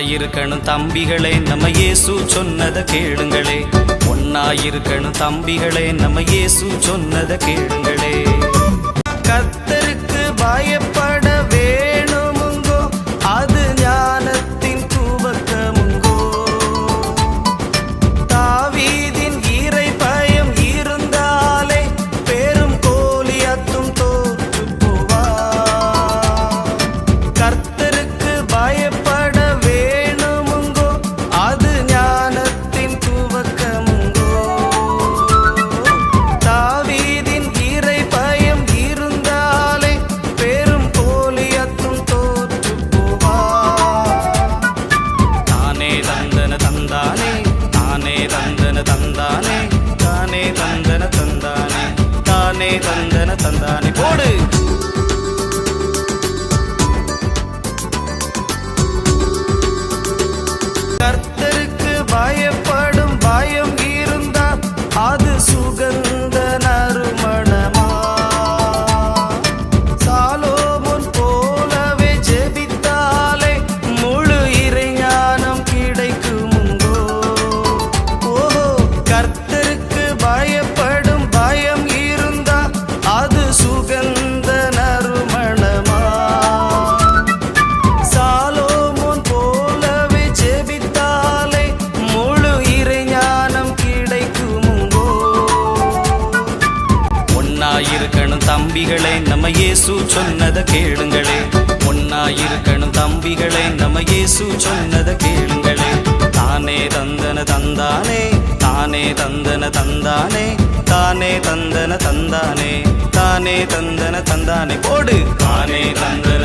ஒன்னாயிருக்கணும் தம்பிகளே, நம்ம இயேசு சொன்னதை கேளுங்களே. ஒன்னாயிருக்கணும் தம்பிகளே, நம்ம இயேசு சொன்னதை கேளுங்களே. கர்த்தருக்கு பயப்பட வேணுமுங்கோ, அது ஞானத்தின் துவக்கமுங்கோ. தாவீதின் இறை பயம் இருந்தாலே பெரும் கோலியாத்தும் தோற்று போவார். கர்த்தருக்கு பயப்பட வேணுமுங்கோ, அது ஞானத்தின் துவக்கமுங்கோ. தாவீதின் இறை பயம் இருந்தாலே பெரும் கோலியாத்தும் தோற்று போவார். தானே தந்தன தந்தானே, தானே தந்தன தந்தானே, தானே தந்தன தந்தானே, தானே தந்தன தந்தானே. போடு. கர்த்தருக்கு பயப்படும் பயம் இருந்தால் அது சுகந்த நறுமணமா. சாலோமோன் போலவே ஜெபித்தாலே முழு இறைஞானம் கிடைக்குமுங்கோ. ஓஹோ, கர்த்தருக்கு பயப்படும் பயம் இருந்தால் அது சுகந்த நறுமணமா. சாலோமோன் போலவே ஜெபித்தாலே முழு இறைஞானம் கிடைக்குமுங்கோ. ஒன்னாயிருக்கணும் தம்பிகளே, நம்ம இயேசு சொன்னதை கேளுங்களே. ஒன்னாயிருக்கணும் தம்பிகளே, நம்ம இயேசு சொன்னதை கேளுங்களே. தானே தந்தன தந்தானே, தானே தந்தன தந்தானே, தானே தந்தன தந்தானே, தானே தந்தன தந்தானே. போடு. தானே தந்தன